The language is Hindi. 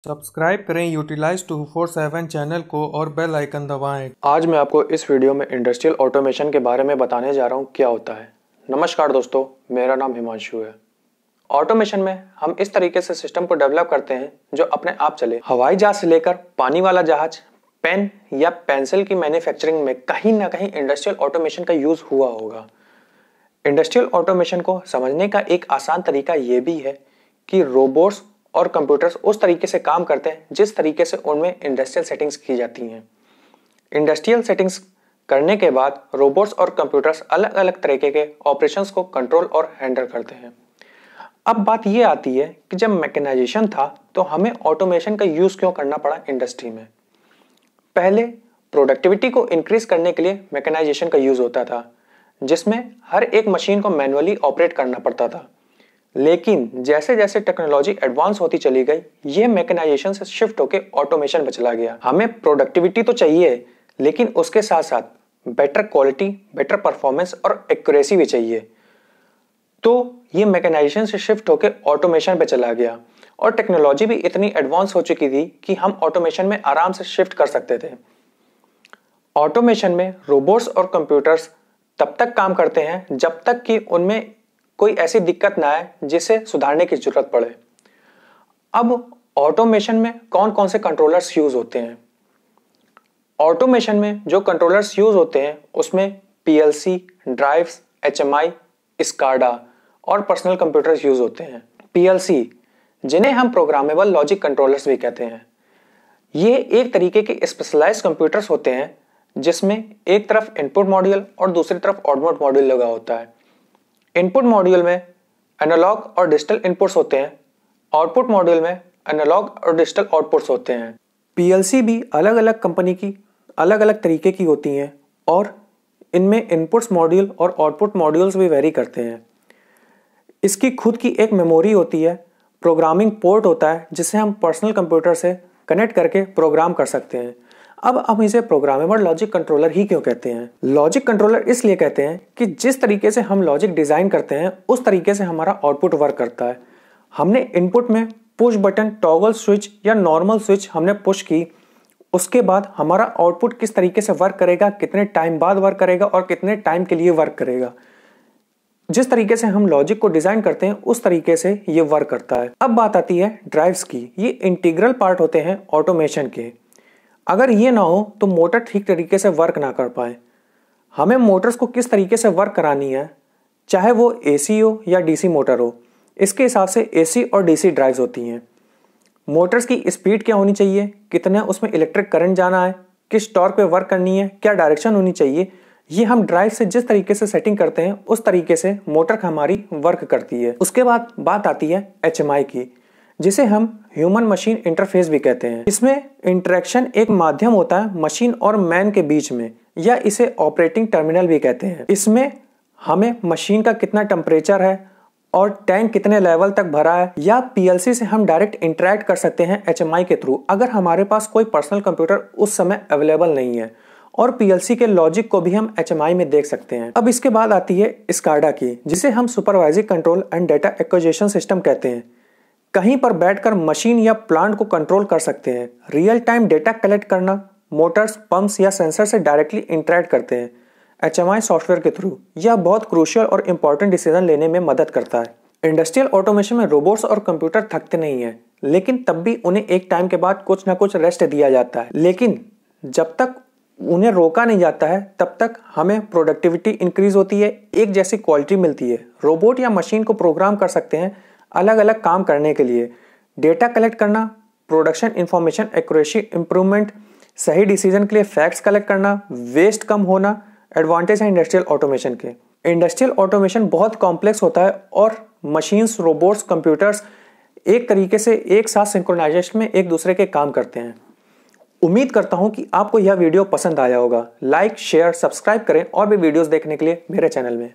सब्सक्राइब करें यूटिलाइज 247 चैनल को और बेल आइकन दबाएं। आज मैं आपको इस वीडियो में इंडस्ट्रियल ऑटोमेशन के बारे में बताने जा रहा हूँ क्या होता है। नमस्कार दोस्तों, मेरा नाम हिमांशु है। ऑटोमेशन में हम इस तरीके से सिस्टम को डेवलप करते हैं जो अपने आप चले। हवाई जहाज से लेकर पानी वाला जहाज, पेन या पेंसिल की मैन्युफैक्चरिंग में कहीं ना कहीं इंडस्ट्रियल ऑटोमेशन का यूज हुआ होगा। इंडस्ट्रियल ऑटोमेशन को समझने का एक आसान तरीका ये भी है कि रोबोट्स और कंप्यूटर्स उस तरीके से काम करते हैं जिस तरीके से उनमें इंडस्ट्रियल सेटिंग्स की जाती हैं। इंडस्ट्रियल सेटिंग्स करने के बाद रोबोट्स और कंप्यूटर्स अलग अलग तरीके के ऑपरेशंस को कंट्रोल और हैंडल करते हैं। अब बात यह आती है कि जब मैकेनाइजेशन था तो हमें ऑटोमेशन का यूज क्यों करना पड़ा इंडस्ट्री में। पहले प्रोडक्टिविटी को इंक्रीज करने के लिए मैकेनाइजेशन का यूज होता था, जिसमें हर एक मशीन को मैनुअली ऑपरेट करना पड़ता था। लेकिन जैसे जैसे टेक्नोलॉजी एडवांस होती चली गई, ये मैकेनाइजेशन से शिफ्ट होकर ऑटोमेशन में चला गया। हमें प्रोडक्टिविटी तो चाहिए, लेकिन उसके साथ साथ बेटर क्वालिटी, बेटर परफॉर्मेंस और एक्यूरेसी भी चाहिए। तो ये मैकेनाइजेशन से शिफ्ट होकर ऑटोमेशन पे चला गया और टेक्नोलॉजी भी इतनी एडवांस हो चुकी थी कि हम ऑटोमेशन में आराम से शिफ्ट कर सकते थे। ऑटोमेशन में रोबोट्स और कंप्यूटर्स तब तक काम करते हैं जब तक कि उनमें कोई ऐसी दिक्कत ना आए जिसे सुधारने की जरूरत पड़े। अब ऑटोमेशन में कौन कौन से कंट्रोलर्स यूज होते हैं। ऑटोमेशन में जो कंट्रोलर्स यूज होते हैं उसमें पीएलसी, ड्राइव्स, एचएमआई, स्काडा और पर्सनल कंप्यूटर्स यूज होते हैं। पीएलसी, जिन्हें हम प्रोग्रामेबल लॉजिक कंट्रोलर्स भी कहते हैं, ये एक तरीके के स्पेशलाइज्ड कंप्यूटर्स होते हैं जिसमें एक तरफ इनपुट मॉड्यूल और दूसरी तरफ आउटपुट मॉड्यूल लगा होता है। इनपुट मॉड्यूल में एनालॉग और डिजिटल इनपुट्स होते हैं, आउटपुट मॉड्यूल में एनालॉग और डिजिटल आउटपुट्स होते हैं। पीएलसी भी अलग अलग कंपनी की अलग अलग तरीके की होती हैं और इनमें इनपुट्स मॉड्यूल और आउटपुट मॉड्यूल्स भी वेरी करते हैं। इसकी खुद की एक मेमोरी होती है, प्रोग्रामिंग पोर्ट होता है जिसे हम पर्सनल कंप्यूटर से कनेक्ट करके प्रोग्राम कर सकते हैं। अब हम इसे प्रोग्रामेबल लॉजिक कंट्रोलर ही क्यों कहते हैं। लॉजिक कंट्रोलर इसलिए कहते हैं कि जिस तरीके से हम लॉजिक डिजाइन करते हैं उस तरीके से हमारा आउटपुट वर्क करता है। हमने इनपुट में पुश बटन, टॉगल स्विच या नॉर्मल स्विच हमने पुश की, उसके बाद हमारा आउटपुट किस तरीके से वर्क करेगा, कितने टाइम बाद वर्क करेगा और कितने टाइम के लिए वर्क करेगा। जिस तरीके से हम लॉजिक को डिजाइन करते हैं उस तरीके से ये वर्क करता है। अब बात आती है ड्राइव्स की। ये इंटीग्रल पार्ट होते हैं ऑटोमेशन के। अगर ये ना हो तो मोटर ठीक तरीके से वर्क ना कर पाए। हमें मोटर्स को किस तरीके से वर्क करानी है, चाहे वो एसी हो या डीसी मोटर हो, इसके हिसाब से एसी और डीसी ड्राइव्स होती हैं। मोटर्स की स्पीड क्या होनी चाहिए, कितना उसमें इलेक्ट्रिक करंट जाना है, किस टॉर्क पे वर्क करनी है, क्या डायरेक्शन होनी चाहिए, ये हम ड्राइव से जिस तरीके से सेटिंग करते हैं उस तरीके से मोटर हमारी वर्क करती है। उसके बाद बात आती है एचएमआई की, जिसे हम ह्यूमन मशीन इंटरफेस भी कहते हैं। इसमें इंटरेक्शन एक माध्यम होता है मशीन और मैन के बीच में, या इसे ऑपरेटिंग टर्मिनल भी कहते हैं। इसमें हमें मशीन का कितना टेम्परेचर है और टैंक कितने लेवल तक भरा है, या पीएलसी से हम डायरेक्ट इंटरेक्ट कर सकते हैं एचएमआई के थ्रू, अगर हमारे पास कोई पर्सनल कंप्यूटर उस समय अवेलेबल नहीं है। और पीएलसी के लॉजिक को भी हम एचएमआई में देख सकते हैं। अब इसके बाद आती है स्काडा की, जिसे हम supervisory control and data acquisition system कहते हैं। कहीं पर बैठकर मशीन या प्लांट को कंट्रोल कर सकते हैं। रियल टाइम डेटा कलेक्ट करना, मोटर्स, पंप्स या सेंसर से डायरेक्टली इंटरेक्ट करते हैं एचएमआई सॉफ्टवेयर के थ्रू। यह बहुत क्रूशियल और इंपॉर्टेंट डिसीजन लेने में मदद करता है। इंडस्ट्रियल ऑटोमेशन में रोबोट्स और कंप्यूटर थकते नहीं है, लेकिन तब भी उन्हें एक टाइम के बाद कुछ ना कुछ रेस्ट दिया जाता है। लेकिन जब तक उन्हें रोका नहीं जाता है तब तक हमें प्रोडक्टिविटी इंक्रीज होती है, एक जैसी क्वालिटी मिलती है। रोबोट या मशीन को प्रोग्राम कर सकते हैं अलग अलग काम करने के लिए। डेटा कलेक्ट करना, प्रोडक्शन इंफॉर्मेशन एक्यूरेसी इंप्रूवमेंट, सही डिसीजन के लिए फैक्ट्स कलेक्ट करना, वेस्ट कम होना, एडवांटेज है इंडस्ट्रियल ऑटोमेशन के। इंडस्ट्रियल ऑटोमेशन बहुत कॉम्प्लेक्स होता है और मशीन्स, रोबोट्स, कंप्यूटर्स एक तरीके से एक साथ सिंक्रोनाइजेशन में एक दूसरे के काम करते हैं। उम्मीद करता हूं कि आपको यह वीडियो पसंद आया होगा। लाइक, शेयर, सब्सक्राइब करें और भी वीडियोस देखने के लिए मेरे चैनल में।